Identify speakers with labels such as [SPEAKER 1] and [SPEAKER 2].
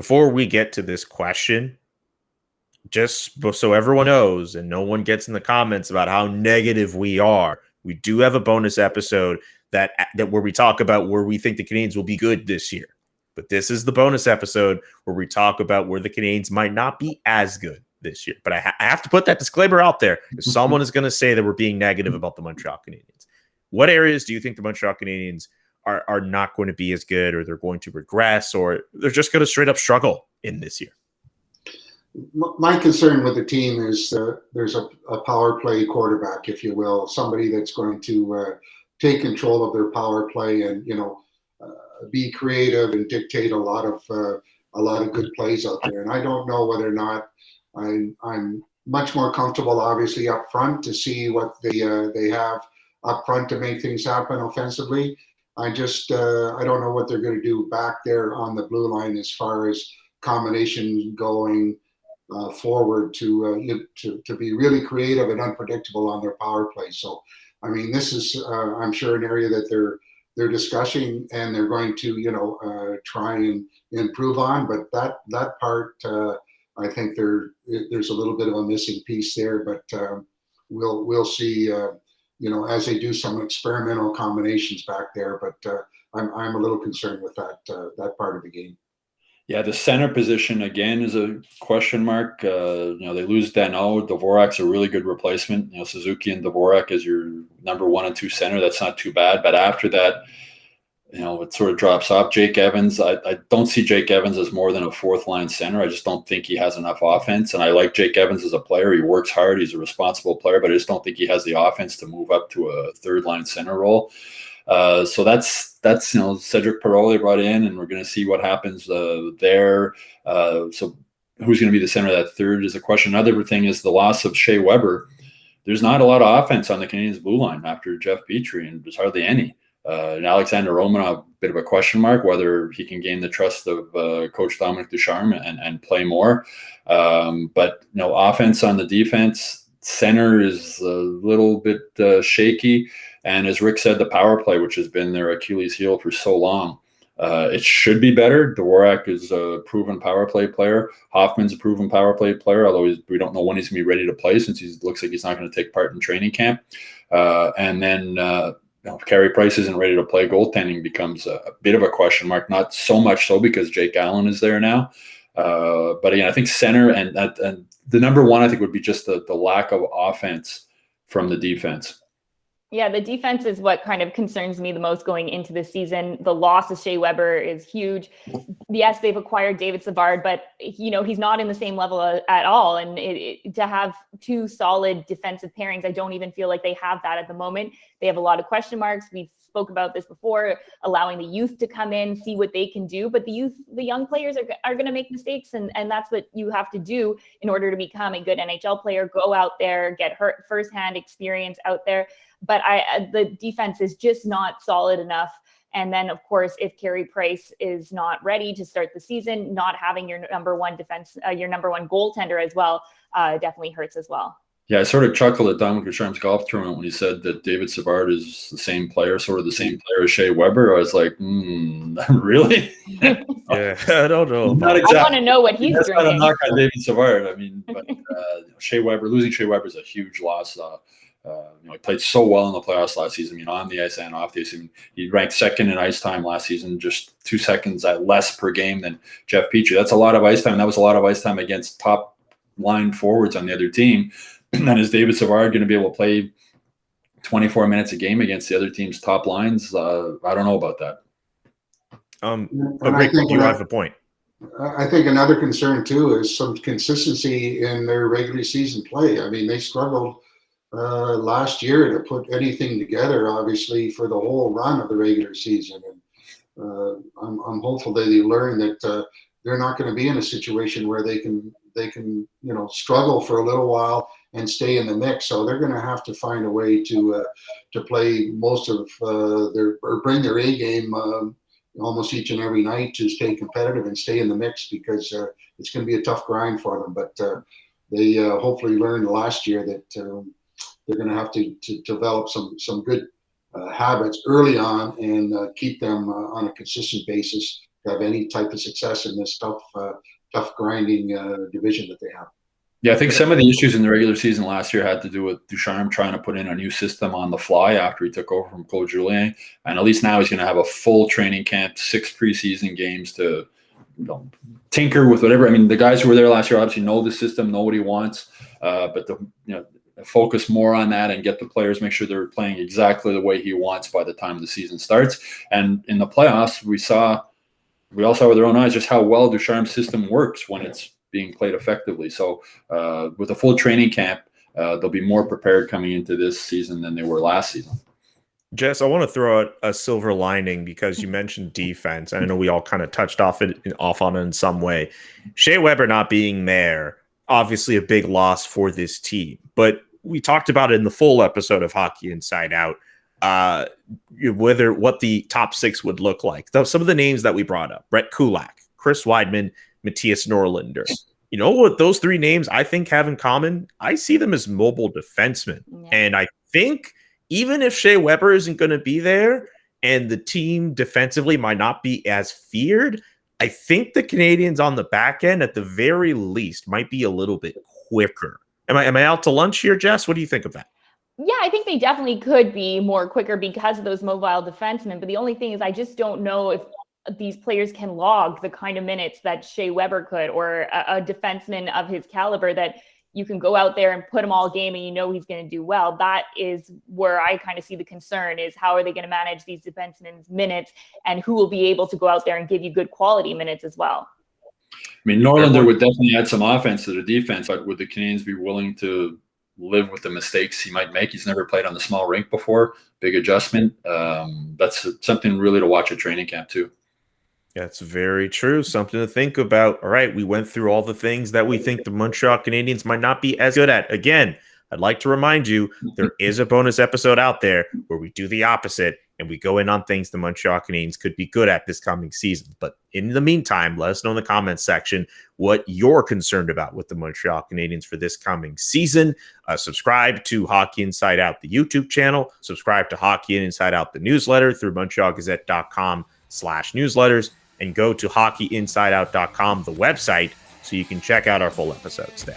[SPEAKER 1] before we get to this question, just so everyone knows and no one gets in the comments about how negative we are, we do have a bonus episode that where we talk about where we think the Canadiens will be good this year. But this is the bonus episode where we talk about where the Canadiens might not be as good this year. But I have to put that disclaimer out there because someone is going to say that we're being negative about the Montreal Canadiens. What areas do you think the Montreal Canadiens are not going to be as good, or they're going to regress, or they're just going to straight up struggle in this year?
[SPEAKER 2] My concern with the team is there's a power play quarterback, if you will, somebody that's going to take control of their power play and, be creative and dictate a lot of good plays out there. And I don't know whether or not I'm much more comfortable, obviously, up front to see what they have up front to make things happen offensively. I don't know what they're going to do back there on the blue line as far as combination going forward to be really creative and unpredictable on their power play. So, I mean, this is I'm sure an area that they're discussing and they're going to try and improve on. But that part, I think there's a little bit of a missing piece there. But we'll see. As they do some experimental combinations back there. But I'm a little concerned with that part of the game.
[SPEAKER 3] Yeah, the center position, again, is a question mark. They lose Danault. Dvorak's a really good replacement. Suzuki and Dvorak as your number 1 and 2 center. That's not too bad. But after that, it sort of drops off. Jake Evans, I don't see Jake Evans as more than a fourth-line center. I just don't think he has enough offense. And I like Jake Evans as a player. He works hard. He's a responsible player. But I just don't think he has the offense to move up to a third-line center role. So that's Cedric Parole brought in, and we're going to see what happens there. So who's going to be the center of that third is a question. Another thing is the loss of Shea Weber. There's not a lot of offense on the Canadiens' blue line after Jeff Petrie, and there's hardly any. And Alexander Romanov, a bit of a question mark whether he can gain the trust of Coach Dominic Ducharme and play more. But offense on the defense, center is a little bit shaky. And as Rick said, the power play, which has been their Achilles heel for so long, it should be better. Dvorak is a proven power play player. Hoffman's a proven power play player, although we don't know when he's going to be ready to play since he looks like he's not going to take part in training camp. And then if Carey Price isn't ready to play, goaltending becomes a bit of a question mark. Not so much so because Jake Allen is there now. But again, I think center and the number one, I think, would be just the lack of offense from the defense.
[SPEAKER 4] Yeah, the defense is what kind of concerns me the most going into this season. The loss of Shea Weber is huge. Yes, they've acquired David Savard, but he's not in the same level at all. And to have two solid defensive pairings, I don't even feel like they have that at the moment. They have a lot of question marks. We've spoke about this before, allowing the youth to come in, see what they can do. But the young players are going to make mistakes, and that's what you have to do in order to become a good NHL player. Go out there, get firsthand experience out there. But the defense is just not solid enough. And then, of course, if Carey Price is not ready to start the season, not having your number one goaltender as well, definitely hurts as well.
[SPEAKER 3] Yeah, I sort of chuckled at Dominic Ducharme's golf tournament when he said that David Savard is the same player, sort of the same player as Shea Weber. I was like, really?
[SPEAKER 1] Yeah, I don't know.
[SPEAKER 3] Not exactly.
[SPEAKER 4] I want to know what he's
[SPEAKER 3] That's
[SPEAKER 4] drinking.
[SPEAKER 3] not a knock on David Savard. I mean, but Shea Weber, losing Shea Weber is a huge loss. He played so well in the playoffs last season. On the ice and off the ice. I mean, he ranked second in ice time last season, just 2 seconds less per game than Jeff Petrie. That's a lot of ice time. That was a lot of ice time against top line forwards on the other team. And is David Savard going to be able to play 24 minutes a game against the other team's top lines? I don't know about that.
[SPEAKER 1] But Rick, you have a point.
[SPEAKER 2] I think another concern too is some consistency in their regular season play. I mean, they struggled last year to put anything together, obviously, for the whole run of the regular season. And I'm hopeful that they learn that they're not going to be in a situation where they can struggle for a little while and stay in the mix. So they're going to have to find a way to play most of or bring their A game almost each and every night to stay competitive and stay in the mix, because it's going to be a tough grind for them. But they hopefully learned last year that they're going to have to develop some good habits early on and keep them on a consistent basis, have any type of success in this tough grinding division that they have.
[SPEAKER 3] Yeah, I think some of the issues in the regular season last year had to do with Ducharme trying to put in a new system on the fly after he took over from Claude Julien. And at least now he's going to have a full training camp, 6 preseason games to tinker with whatever. I mean, the guys who were there last year obviously know the system, know what he wants, but focus more on that and get the players, make sure they're playing exactly the way he wants by the time the season starts. And in the playoffs, we all saw with our own eyes just how well Ducharme's system works when it's being played effectively. So with a full training camp, they'll be more prepared coming into this season than they were last season.
[SPEAKER 1] Jess, I want to throw out a silver lining because you mentioned defense. I know we all kind of touched off on it in some way. Shea Weber not being there, obviously a big loss for this team. But we talked about it in the full episode of Hockey Inside Out, what the top 6 would look like. Some of the names that we brought up: Brett Kulak, Chris Weidman, Matthias Norlinder. You know what those 3 names I think have in common? I see them as mobile defensemen. Yeah. And I think even if Shea Weber isn't going to be there and the team defensively might not be as feared, I think the Canadiens on the back end at the very least might be a little bit quicker. Am I out to lunch here, Jess? What do you think of that?
[SPEAKER 4] Yeah, I think they definitely could be more quicker because of those mobile defensemen. But the only thing is I just don't know if these players can log the kind of minutes that Shea Weber could, or a defenseman of his caliber that you can go out there and put him all game and you know he's going to do well. That is where I kind of see the concern, is how are they going to manage these defensemen's minutes and who will be able to go out there and give you good quality minutes as well.
[SPEAKER 3] I mean, Norlinder would definitely add some offense to the defense, but would the Canadiens be willing to live with the mistakes he might make? He's never played on the small rink before. Big adjustment. That's something really to watch at training camp too.
[SPEAKER 1] That's very true. Something to think about. All right, we went through all the things that we think the Montreal Canadiens might not be as good at. Again, I'd like to remind you, there is a bonus episode out there where we do the opposite and we go in on things the Montreal Canadiens could be good at this coming season. But in the meantime, let us know in the comments section what you're concerned about with the Montreal Canadiens for this coming season. Subscribe to Hockey Inside Out, the YouTube channel. Subscribe to Hockey Inside Out, the newsletter, through MontrealGazette.com/newsletters. And go to hockeyinsideout.com, the website, so you can check out our full episodes there.